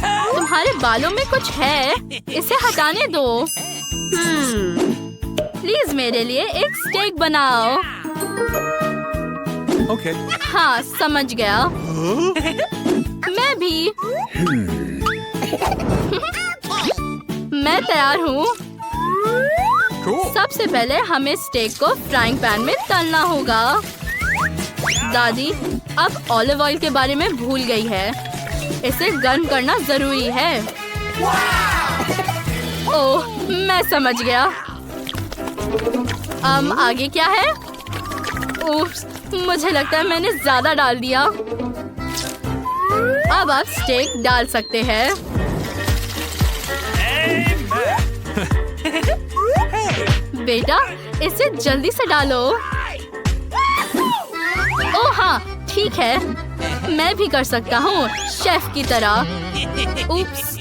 तुम्हारे बालों में कुछ है, इसे हटाने दो। प्लीज मेरे लिए एक स्टेक बनाओ। Okay. हाँ, समझ गया। मैं भी। मैं तैयार हूँ। Cool. सबसे पहले हमें स्टेक को फ्राइंग पैन में तलना होगा। दादी अब ऑलिव ऑयल के बारे में भूल गई है। इसे गर्म करना जरूरी है। ओह, मैं समझ गया। आगे क्या है? उफ्स, मुझे लगता है मैंने ज्यादा डाल दिया। अब आप स्टेक डाल सकते हैं। बेटा, इसे जल्दी से डालो। ओह हाँ, ठीक है। मैं भी कर सकता हूँ, शेफ की तरह। उप्स।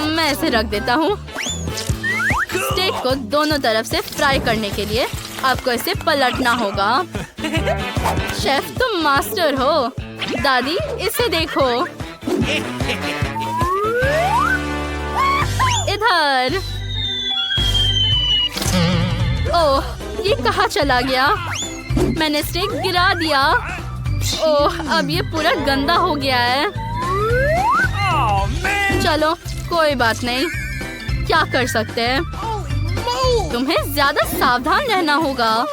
मैं इसे रख देता हूँ। स्टेक को दोनों तरफ से फ्राई करने के लिए आपको इसे पलटना होगा। शेफ, तुम मास्टर हो। दादी, इसे देखो। इधर। ओह, ये कहाँ चला गया? मैंने स्टेक गिरा दिया। ओह, अब ये पूरा गंदा हो गया है। चलो, कोई बात नहीं। क्या कर सकते हैं? तुम्हें ज्यादा सावधान रहना होगा।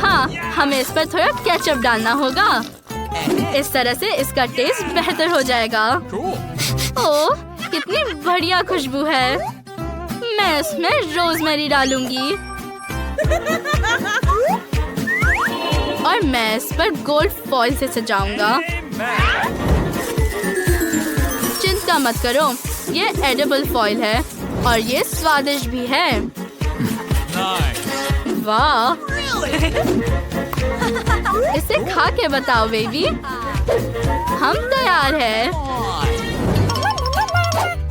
हाँ, हमें इस पर थोड़ा केचप डालना होगा। इस तरह से इसका टेस्ट बेहतर हो जाएगा। ओह, कितनी बढ़िया खुशबू है। मैं इसमें रोजमेरी डालूंगी। और मैं इस पर गोल्ड फॉइल से सजाऊंगा। चिंता मत करो, ये एडिबल फॉइल है और ये स्वादिष्ट भी है। वाह! इसे खा के बताओ बेबी। हम तैयार हैं।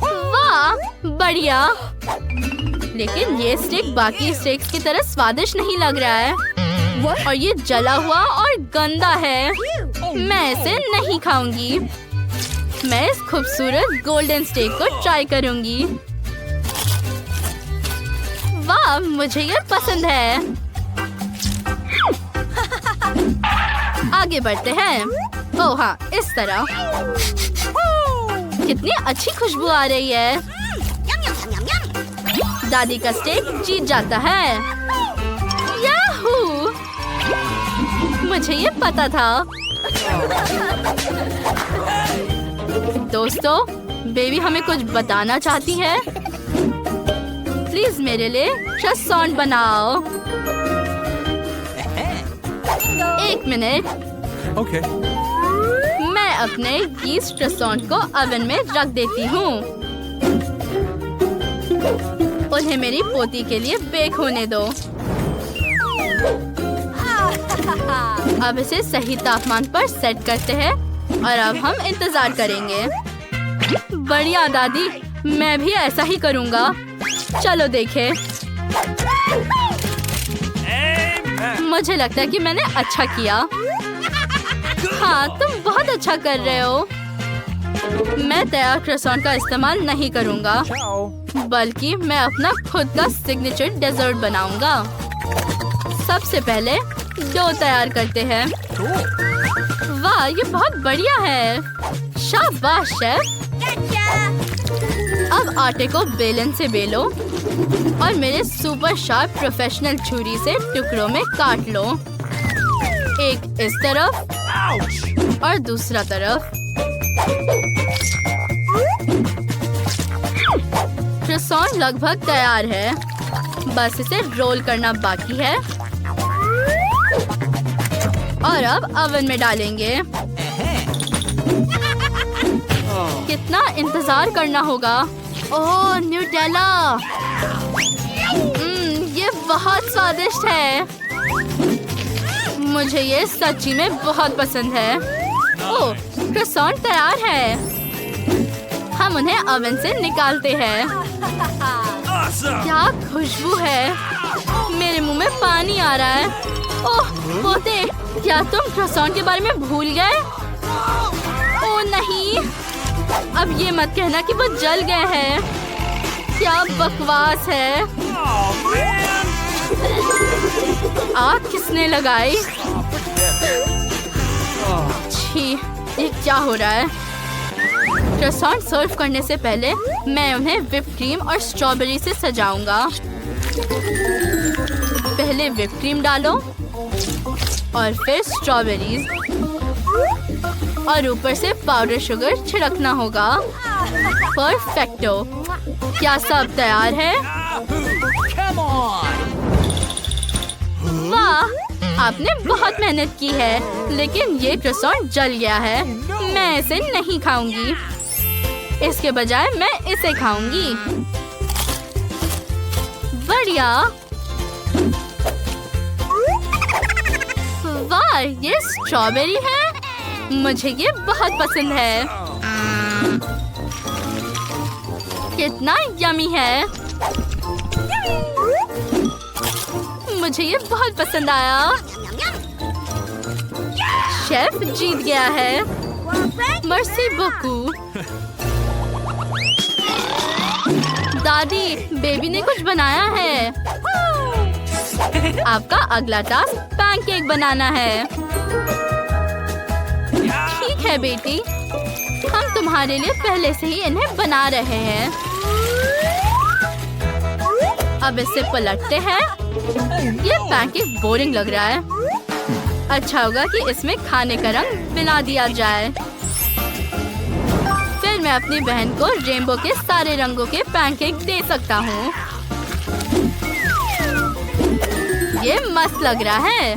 वाह, बढ़िया। लेकिन ये स्टेक बाकी स्टेक्स की तरह स्वादिष्ट नहीं लग रहा है। और ये जला हुआ और गंदा है। मैं इसे नहीं खाऊंगी। मैं इस खूबसूरत गोल्डन स्टेक को ट्राई करूंगी। वाह, मुझे ये पसंद है। आगे बढ़ते हैं। ओह हाँ, इस तरह। कितनी अच्छी खुशबू आ रही है। दादी का स्टेक जीत जाता है। याहू! मुझे ये पता था। दोस्तों, बेबी हमें कुछ बताना चाहती है। प्लीज मेरे लिए croissant बनाओ। एक मिनट। Okay. मैं अपने यीस्ट croissant को ओवन में रख देती हूँ। उन्हें मेरी पोती के लिए बेक होने दो। अब इसे सही तापमान पर सेट करते हैं और अब हम इंतजार करेंगे। बढ़िया दादी, मैं भी ऐसा ही करूँगा। चलो देखें। मुझे लगता है कि मैंने अच्छा किया। हाँ, तुम बहुत अच्छा कर रहे हो। मैं तैयार croissant का इस्तेमाल नहीं करूँगा, बल्कि मैं अपना खुद का सिग्नेचर डेजर्ट बनाऊंगा। सबसे पहले डो तैयार करते हैं। वाह, ये बहुत बढ़िया है। शाबाश शेफ। अब आटे को बेलन से बेलो और मेरे सुपर शार्प प्रोफेशनल छुरी से टुकड़ों में काट लो। एक इस तरफ और दूसरा तरफ। croissant लगभग तैयार है। बस इसे रोल करना बाकी है। और अब ओवन में डालेंगे। कितना इंतजार करना होगा। ओह, न्यूटेला। ये बहुत स्वादिष्ट है। मुझे ये सच्ची में बहुत पसंद है। ओह, croissant तैयार है। हम उन्हें ओवन से निकालते हैं। क्या खुशबू है। मेरे मुंह में पानी आ रहा है। ओह पोते, क्या तुम croissant के बारे में भूल गए? ओ नहीं, अब ये मत कहना कि वो जल गए हैं। क्या बकवास है। आग किसने लगाई? छी, ये क्या हो रहा है? क्रोसेंट सर्व करने से पहले मैं उन्हें व्हिप क्रीम और स्ट्रॉबेरी से सजाऊंगा। पहले व्हिप क्रीम डालो और फिर स्ट्रॉबेरीज और ऊपर से पाउडर शुगर छिड़कना होगा। परफेक्टो। क्या सब तैयार है? वाह, आपने बहुत मेहनत की है, लेकिन ये क्रोसेंट जल गया है। मैं इसे नहीं खाऊंगी। इसके बजाय मैं इसे खाऊंगी। बढ़िया। वाह, ये स्ट्रॉबेरी है। मुझे ये बहुत पसंद है। कितना यमी है। मुझे ये बहुत पसंद आया। शेफ जीत गया है। Mercy beaucoup। दादी, बेबी ने कुछ बनाया है। आपका अगला टास्क पैनकेक बनाना है। ठीक है बेटी, हम तुम्हारे लिए पहले से ही इन्हें बना रहे हैं। अब इसे पलटते हैं। ये पैनकेक बोरिंग लग रहा है। अच्छा होगा कि इसमें खाने का रंग मिला दिया जाए। फिर मैं अपनी बहन को रेनबो के सारे रंगों के पैनकेक दे सकता हूँ। ये मस्त लग रहा है।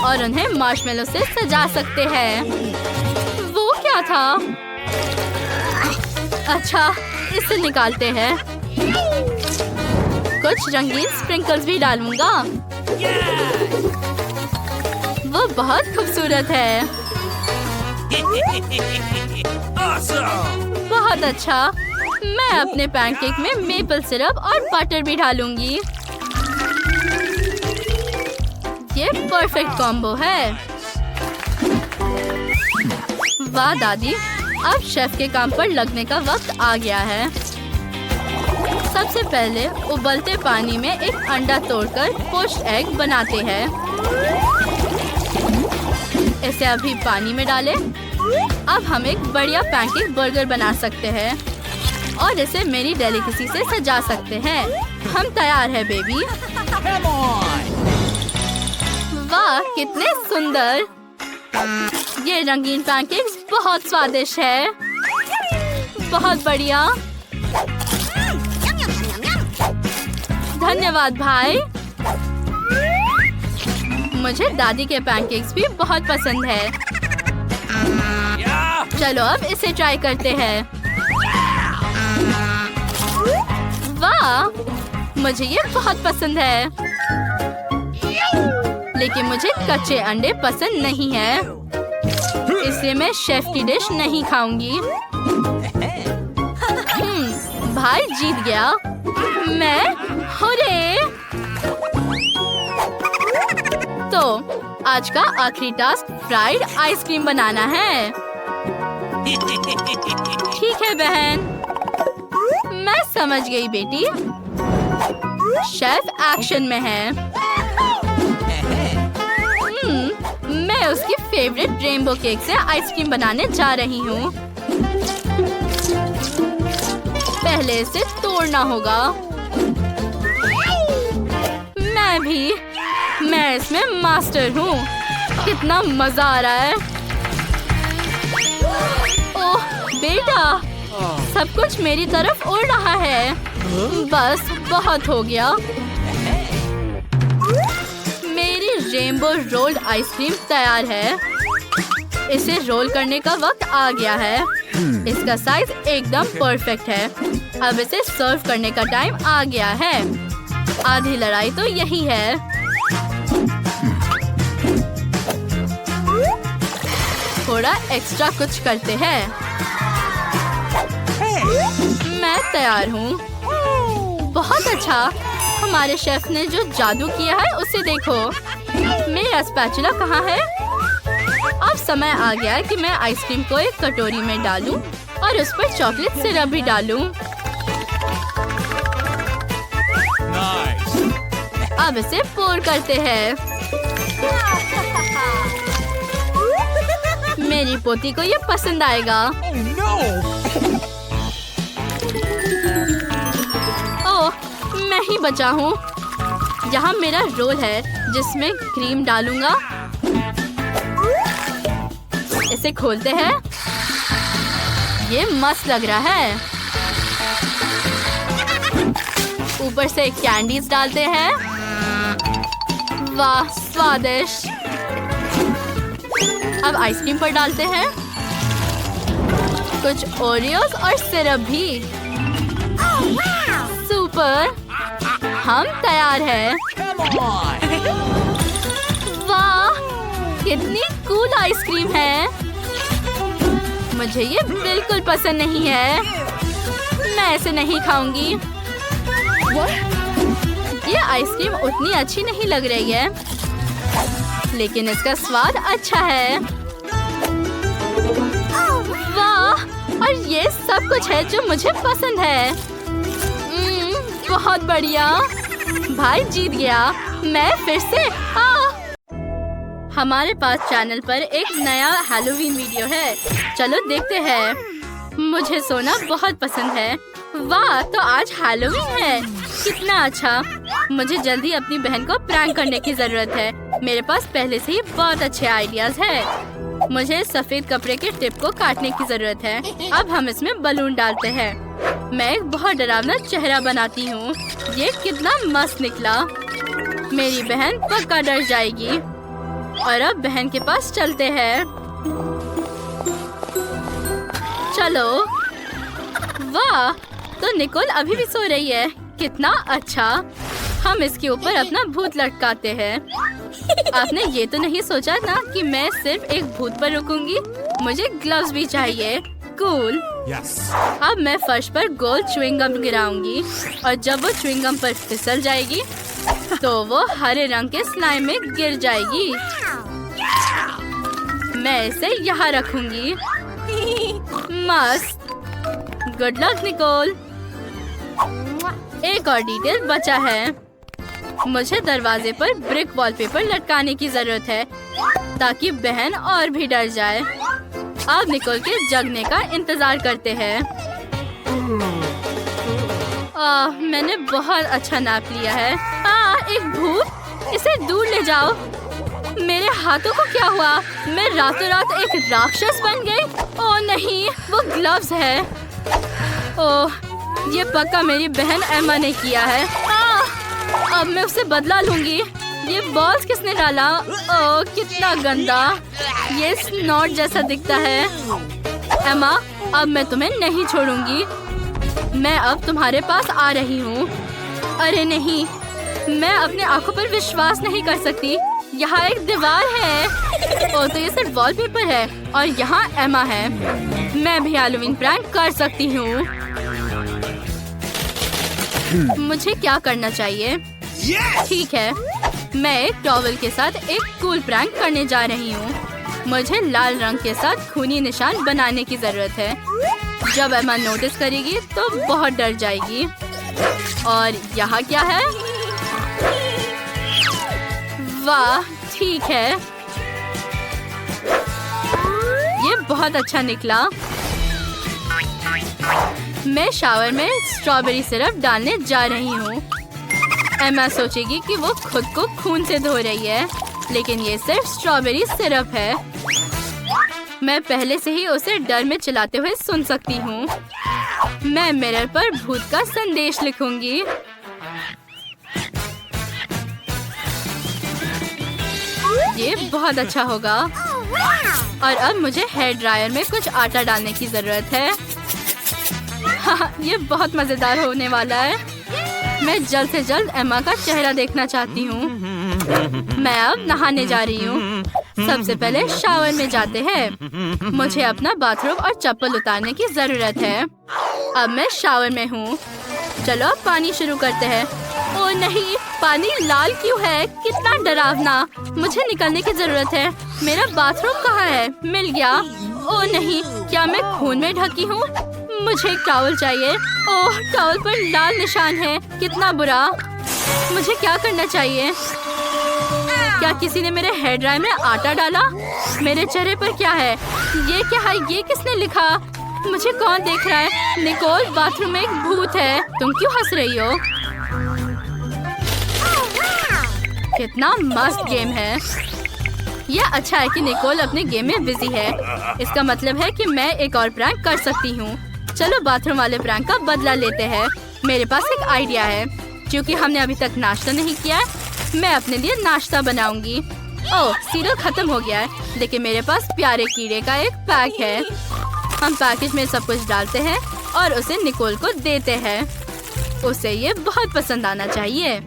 और उन्हें मार्शमेलो से सजा सकते हैं। वो क्या था? अच्छा, इसे निकालते हैं। कुछ रंगीन स्प्रिंकल्स भी डालूंगा। वो बहुत खूबसूरत है। बहुत अच्छा। मैं अपने पैनकेक में मेपल सिरप और बटर भी डालूंगी। ये परफेक्ट कॉम्बो है। वाह दादी, अब शेफ के काम पर लगने का वक्त आ गया है। सबसे पहले उबलते पानी में एक अंडा तोड़कर पोच्ड एग बनाते हैं। इसे अभी पानी में डालें। अब हम एक बढ़िया पैनकेक बर्गर बना सकते हैं और इसे मेरी डेलिकेसी से सजा सकते हैं। हम तैयार हैं बेबी। वाह, कितने सुंदर। ये रंगीन पैनकेक्स बहुत स्वादिष्ट है। बहुत बढ़िया। धन्यवाद भाई। मुझे दादी के पैनकेक्स भी बहुत पसंद है। चलो अब इसे ट्राई करते हैं। वाह, मुझे ये बहुत पसंद है। लेकिन मुझे कच्चे अंडे पसंद नहीं है, इसलिए मैं शेफ की डिश नहीं खाऊंगी। भाई जीत गया। मैं हुर्रे। तो आज का आखिरी टास्क फ्राइड आइसक्रीम बनाना है। ठीक है बहन, मैं समझ गई बेटी। शेफ एक्शन में है। मैं उसकी फेवरेट रेनबो केक से आइसक्रीम बनाने जा रही हूँ। पहले इसे तोड़ना होगा। मैं भी। मैं इसमें मास्टर हूँ। कितना मजा आ रहा है। ओह बेटा, सब कुछ मेरी तरफ उड़ रहा है। बस बहुत हो गया। मेरी रेनबो रोल्ड आइसक्रीम तैयार है। इसे रोल करने का वक्त आ गया है। इसका साइज एकदम परफेक्ट है। अब इसे सर्व करने का टाइम आ गया है। आधी लड़ाई तो यही है। थोड़ा एक्स्ट्रा कुछ करते हैं। मैं तैयार हूँ। बहुत अच्छा। हमारे शेफ ने जो जादू किया है उसे देखो। मेरा स्पैचुला कहाँ है? अब समय आ गया है कि मैं आइसक्रीम को एक कटोरी में डालूं और उस पर चॉकलेट सिरप भी डालूं। Nice. अब इसे पोर करते हैं। मेरी पोती को ये पसंद आएगा। Oh no! ओह, मैं ही बचा हूँ। यहाँ मेरा रोल है जिसमें क्रीम डालूंगा। इसे खोलते हैं। ये मस्त लग रहा है। ऊपर से कैंडीज डालते हैं। वाह, स्वादिष्ट। अब आइसक्रीम पर डालते हैं कुछ ओरियोस और सिरप भी। सुपर, हम तैयार हैं। Come on! वाह, कितनी कूल आइसक्रीम है। मुझे ये बिल्कुल पसंद नहीं है। मैं इसे नहीं खाऊंगी। ये आइसक्रीम उतनी अच्छी नहीं लग रही है, लेकिन इसका स्वाद अच्छा है। वाह, और ये सब कुछ है जो मुझे पसंद है। बहुत बढ़िया। भाई जीत गया। मैं फिर से हमारे पास चैनल पर एक नया हैलोवीन वीडियो है। चलो देखते हैं। मुझे सोना बहुत पसंद है। वाह, तो आज हैलोवीन है। कितना अच्छा। मुझे जल्दी अपनी बहन को प्रैंक करने की जरूरत है। मेरे पास पहले से ही बहुत अच्छे आइडियाज है। मुझे सफेद कपड़े के टिप को काटने की जरूरत है। अब हम इसमें बलून डालते हैं। मैं एक बहुत डरावना चेहरा बनाती हूँ। ये कितना मस्त निकला। मेरी बहन पक्का डर जाएगी। और अब बहन के पास चलते हैं। चलो। वाह, तो निकोल अभी भी सो रही है। कितना अच्छा। हम इसके ऊपर अपना भूत लटकाते हैं। आपने ये तो नहीं सोचा ना कि मैं सिर्फ एक भूत पर रुकूंगी। मुझे ग्लव्स भी चाहिए। कूल। Yes. अब मैं फर्श पर गोल च्युइंगम गिराऊंगी और जब वो च्युइंगम पर फिसल जाएगी तो वो हरे रंग के स्लाइम में गिर जाएगी। मैं इसे यहाँ रखूंगी। मस्त। Good luck Nicole. एक और डिटेल बचा है। मुझे दरवाजे पर ब्रिक वॉलपेपर लटकाने की जरूरत है ताकि बहन और भी डर जाए। अब निकोल के जगने का इंतजार करते हैं। मैंने बहुत अच्छा नाप लिया है। एक भूत, इसे दूर ले जाओ। मेरे हाथों को क्या हुआ? मैं रातों रात एक राक्षस बन गई। ओह नहीं, वो ग्लव्स है। ओह, ये पक्का मेरी बहन एमा ने किया है। अब मैं उसे बदला लूंगी। ये बॉल्स किसने डाला? ओह, कितना गंदा। ये स्नॉट जैसा दिखता है। एमा, अब मैं तुम्हें नहीं छोड़ूंगी। मैं अब तुम्हारे पास आ रही हूँ। अरे नहीं, मैं अपने आंखों पर विश्वास नहीं कर सकती। यहाँ एक दीवार है। ओह, तो ये सिर्फ वॉलपेपर है और यहाँ एमा है। मैं भी हैलोवीन प्रैंक कर सकती हूँ। मुझे क्या करना चाहिए? ठीक है, मैं एक टॉवल के साथ एक कूल प्रैंक करने जा रही हूँ। मुझे लाल रंग के साथ खूनी निशान बनाने की जरूरत है। जब एमा नोटिस करेगी तो बहुत डर जाएगी। और यहाँ क्या है? वाह, ठीक है। ये बहुत अच्छा निकला। मैं शावर में स्ट्रॉबेरी सिरप डालने जा रही हूँ। एमा सोचेगी कि वो खुद को खून से धो रही है, लेकिन ये सिर्फ स्ट्रॉबेरी सिरप है। मैं पहले से ही उसे डर में चिल्लाते हुए सुन सकती हूँ। मैं मिरर पर भूत का संदेश लिखूंगी। ये बहुत अच्छा होगा। और अब मुझे हेयर ड्रायर में कुछ आटा डालने की जरूरत है। हाँ, ये बहुत मजेदार होने वाला है। मैं जल्द से जल्द एमा का चेहरा देखना चाहती हूँ। मैं अब नहाने जा रही हूँ। सबसे पहले शावर में जाते हैं। मुझे अपना बाथरूम और चप्पल उतारने की जरूरत है। अब मैं शावर में हूँ। चलो अब पानी शुरू करते हैं। ओह नहीं, पानी लाल क्यों है? कितना डरावना। मुझे निकलने की जरूरत है। मेरा बाथरूम कहाँ है? मिल गया। ओह नहीं, क्या मैं खून में ढकी हूँ? मुझे एक टॉवल चाहिए। ओह, टॉवल पर लाल निशान है। कितना बुरा। मुझे क्या करना चाहिए? क्या किसी ने मेरे हेयर ड्रायर में आटा डाला? मेरे चेहरे पर क्या है? ये क्या है? ये किसने लिखा? मुझे कौन देख रहा है? निकोल, बाथरूम में एक भूत है। तुम क्यों हंस रही हो? कितना मस्त गेम है। यह अच्छा है कि निकोल अपने गेम में बिजी है। इसका मतलब है कि मैं एक और प्रैंक कर सकती हूँ। चलो बाथरूम वाले प्रैंक का बदला लेते हैं। मेरे पास एक आइडिया है। क्योंकि हमने अभी तक नाश्ता नहीं किया है, मैं अपने लिए नाश्ता बनाऊंगी। ओह, सीरियल खत्म हो गया है, लेकिन मेरे पास प्यारे कीड़े का एक पैक है। हम पैकेज में सब कुछ डालते हैं और उसे निकोल को देते हैं। उसे ये बहुत पसंद आना चाहिए।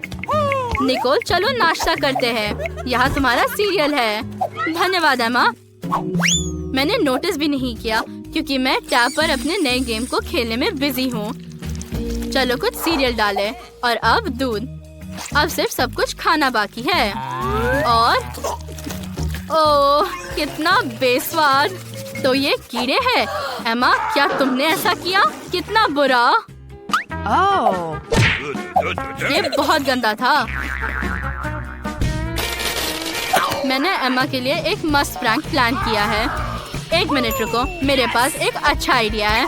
निकोल, चलो नाश्ता करते हैं। यहाँ तुम्हारा सीरियल है। धन्यवाद एमा। मैंने नोटिस भी नहीं किया क्योंकि मैं टैब पर अपने नए गेम को खेलने में बिजी हूँ। चलो कुछ सीरियल डालें और अब दूध। अब सिर्फ सब कुछ खाना बाकी है। और ओह, कितना बेस्वाद। तो ये कीड़े हैं। एमा, क्या तुमने ऐसा किया? कितना बुरा। ये बहुत गंदा था। मैंने एमा के लिए एक मस्त प्रैंक प्लान किया है। एक मिनट रुको, मेरे पास एक अच्छा आइडिया है।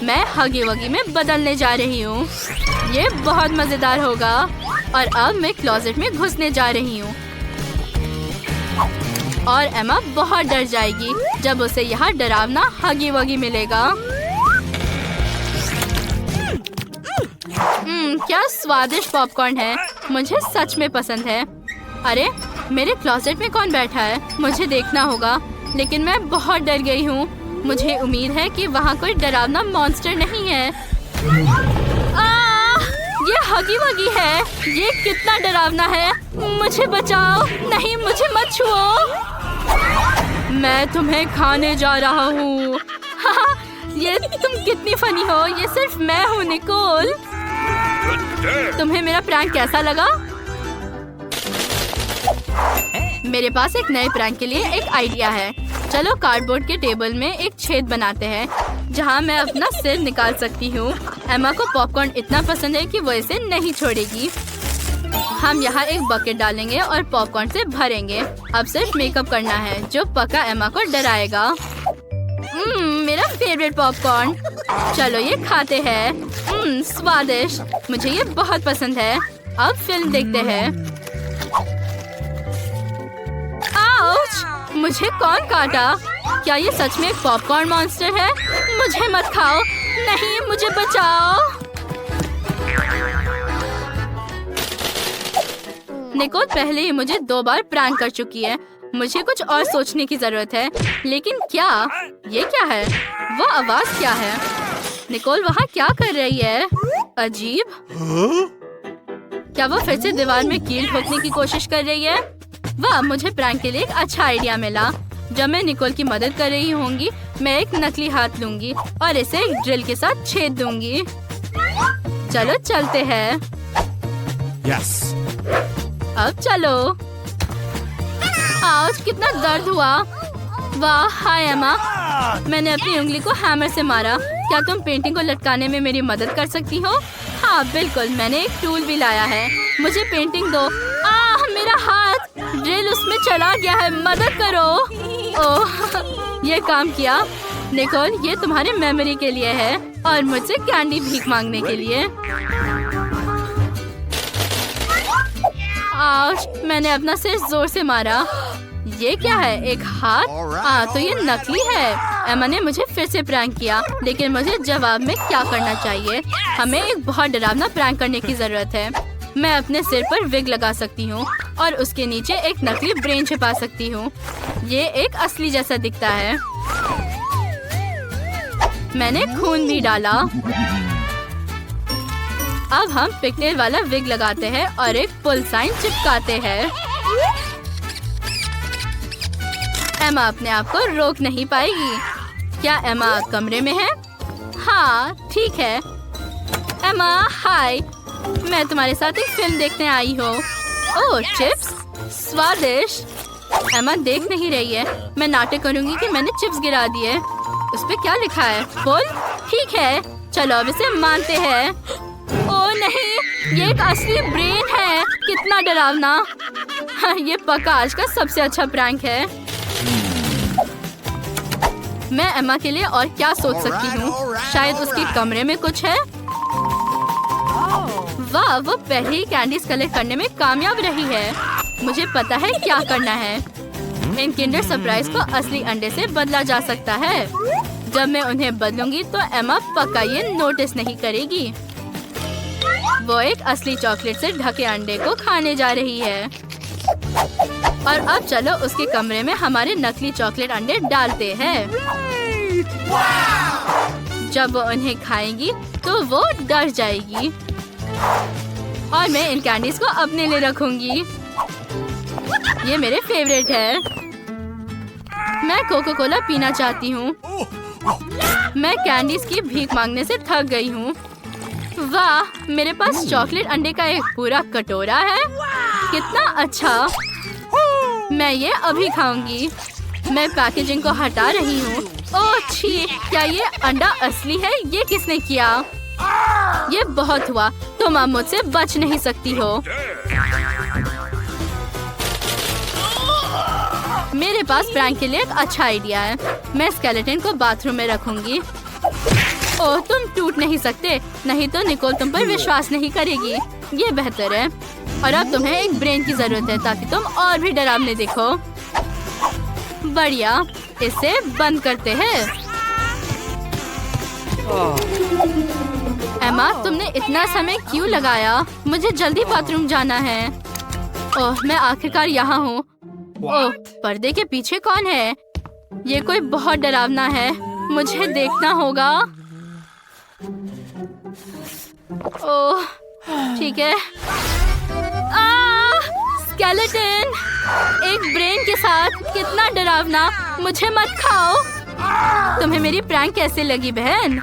मैं हगी वगी में बदलने जा रही हूँ। ये बहुत मजेदार होगा। और अब मैं क्लोजेट में घुसने जा रही हूँ। और एमा बहुत डर जाएगी जब उसे यहाँ डरावना हगी वगी मिलेगा। क्या स्वादिष्ट पॉपकॉर्न है। मुझे सच में पसंद है। अरे, मेरे क्लोजेट में कौन बैठा है? मुझे देखना होगा, लेकिन मैं बहुत डर गई हूँ। मुझे उम्मीद है कि वहाँ कोई डरावना मॉन्स्टर नहीं है। ये हगी वगी है। ये कितना डरावना है। मुझे बचाओ। नहीं, मुझे मत छुओ। मैं तुम्हें खाने जा रहा हूँ। ये तुम कितनी फनी हो। ये सिर्फ मैं हूँ निकोल। तुम्हें मेरा प्रैंक कैसा लगा? मेरे पास एक नए प्रैंक के लिए एक आइडिया है। चलो कार्डबोर्ड के टेबल में एक छेद बनाते हैं जहां मैं अपना सिर निकाल सकती हूँ। एमा को पॉपकॉर्न इतना पसंद है कि वो इसे नहीं छोड़ेगी। हम यहाँ एक बकेट डालेंगे और पॉपकॉर्न से भरेंगे। अब सिर्फ मेकअप करना है जो पक्का एमा को डराएगा। मेरा फेवरेट पॉपकॉर्न। चलो ये खाते हैं। स्वादिष्ट। मुझे ये बहुत पसंद है। अब फिल्म देखते हैं। आउच! मुझे कौन काटा? क्या ये सच में एक पॉपकॉर्न मॉन्स्टर है? मुझे मत खाओ। नहीं, मुझे बचाओ। निकोल पहले ही मुझे 2 बार प्रैंक कर चुकी है। मुझे कुछ और सोचने की जरूरत है। लेकिन क्या? ये क्या है? वो आवाज क्या है? निकोल वहाँ क्या कर रही है? अजीब। क्या वो फिर से दीवार में कील ठोकने की कोशिश कर रही है? वाह, मुझे प्रैंक के लिए एक अच्छा आइडिया मिला। जब मैं निकोल की मदद कर रही होंगी, मैं एक नकली हाथ लूंगी और इसे एक ड्रिल के साथ छेद दूंगी। चलो चलते हैं। Yes. अब चलो। आज कितना दर्द हुआ। वाह, हाय एमा। मैंने अपनी उंगली को हैमर से मारा। क्या तुम पेंटिंग को लटकाने में मेरी मदद कर सकती हो? हाँ बिल्कुल, मैंने एक टूल भी लाया है। मुझे पेंटिंग दो। मेरा हाथ, ड्रिल उसमें चला गया है। मदद करो। ओह, ये काम किया। निकोल, ये तुम्हारे मेमोरी के लिए है और मुझसे कैंडी भीख मांगने के लिए। मैंने अपना सिर जोर से मारा। ये क्या है? एक हाथ? तो ये नकली है। एमा ने मुझे फिर से प्रैंक किया, लेकिन मुझे जवाब में क्या करना चाहिए? हमें एक बहुत डरावना प्रैंक करने की जरूरत है। मैं अपने सिर पर विग लगा सकती हूँ और उसके नीचे एक नकली ब्रेन छिपा सकती हूँ। ये एक असली जैसा दिखता है। मैंने खून भी डाला। अब हम पिगटेल वाला विग लगाते हैं और एक पुल साइन चिपकाते हैं। एमा अपने आप को रोक नहीं पाएगी। क्या एमा कमरे में है? हाँ, ठीक है। एमा, हाय। मैं तुम्हारे साथ एक फिल्म देखने आई हूँ। ओह चिप्स, स्वादिष्ट। एमा देख नहीं रही है। मैं नाटक करूँगी कि मैंने चिप्स गिरा दिए। उस पे क्या लिखा है? फुल? ठीक है, चलो अब इसे मानते हैं। ओह नहीं, ये एक असली ब्रेन है। कितना डरावना। ये पक्का आज का सबसे अच्छा प्रैंक है। मैं एमा के लिए और क्या सोच सकती हूँ? शायद उसके कमरे में कुछ है। वाह, वो पहले ही कैंडीज कलेक्ट करने में कामयाब रही है। मुझे पता है क्या करना है। इन किंडर सरप्राइज को असली अंडे से बदला जा सकता है। जब मैं उन्हें बदलूंगी तो एमा पक्का ये नोटिस नहीं करेगी। वो एक असली चॉकलेट से ढके अंडे को खाने जा रही है। और अब चलो उसके कमरे में हमारे नकली चॉकलेट अंडे डालते हैं। जब वो उन्हें खाएगी तो वो डर जाएगी। और मैं इन कैंडीज को अपने लिए रखूंगी। ये मेरे फेवरेट है। मैं कोको कोला पीना चाहती हूँ। मैं कैंडीज की भीख मांगने से थक गई हूँ। वाह, मेरे पास चॉकलेट अंडे का एक पूरा कटोरा है। कितना अच्छा। मैं ये अभी खाऊंगी। मैं पैकेजिंग को हटा रही हूँ। ओह छी, क्या ये अंडा असली है? ये किसने किया? ये बहुत हुआ। तुम अब मुझसे बच नहीं सकती हो। मेरे पास प्रैंक के लिए एक अच्छा आइडिया है। मैं स्केलेटन को बाथरूम में रखूंगी। ओह, तुम टूट नहीं सकते, नहीं तो निकोल तुम पर विश्वास नहीं करेगी। ये बेहतर है। और अब तुम्हें एक ब्रेन की जरूरत है ताकि तुम और भी डरावने दिखो। बढ़िया, इसे बंद करते हैं। एमा, तुमने इतना समय क्यों लगाया? मुझे जल्दी बाथरूम जाना है। ओह, मैं आखिरकार यहाँ हूँ। ओह, पर्दे के पीछे कौन है? ये कोई बहुत डरावना है। मुझे देखना होगा। ओह, ठीक है। स्केलेटन एक ब्रेन के साथ, कितना डरावना। मुझे मत खाओ। तुम्हें मेरी प्रैंक कैसे लगी बहन?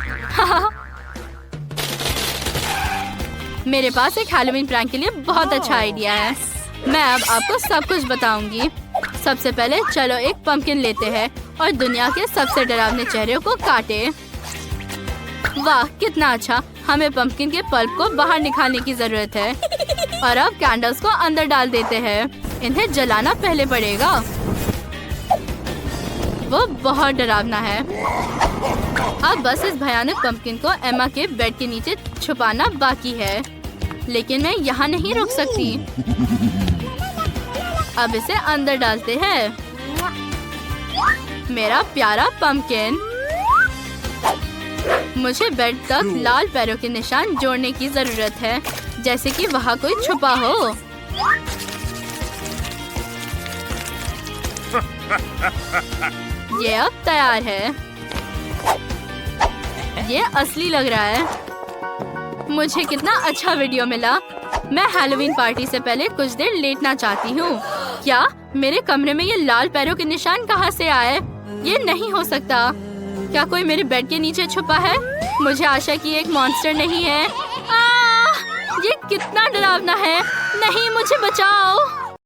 मेरे पास एक हैलोवीन प्रैंक के लिए बहुत अच्छा आइडिया है। मैं अब आपको सब कुछ बताऊंगी। सबसे पहले चलो एक पंपकिन लेते हैं और दुनिया के सबसे डरावने चेहरे को काटे। वाह, कितना अच्छा। हमें पंपकिन के पल्प को बाहर निकालने की जरूरत है। और अब कैंडल्स को अंदर डाल देते हैं। इन्हें जलाना पहले पड़ेगा। वो बहुत डरावना है। अब बस इस भयानक पंपकिन को एमा के बेड के नीचे छुपाना बाकी है। लेकिन मैं यहाँ नहीं रुक सकती। अब इसे अंदर डालते हैं। मेरा प्यारा पंपकिन। मुझे बेड तक लाल पैरों के निशान जोड़ने की जरूरत है, जैसे कि वहाँ कोई छुपा हो। ये अब तैयार है। ये असली लग रहा है। मुझे कितना अच्छा वीडियो मिला। मैं हैलोवीन पार्टी से पहले कुछ देर लेटना चाहती हूँ। क्या मेरे कमरे में ये लाल पैरों के निशान कहाँ से आए? ये नहीं हो सकता। क्या कोई मेरे बेड के नीचे छुपा है? मुझे आशा कि एक मॉन्स्टर नहीं है। ये कितना डरावना है। नहीं, मुझे बचाओ।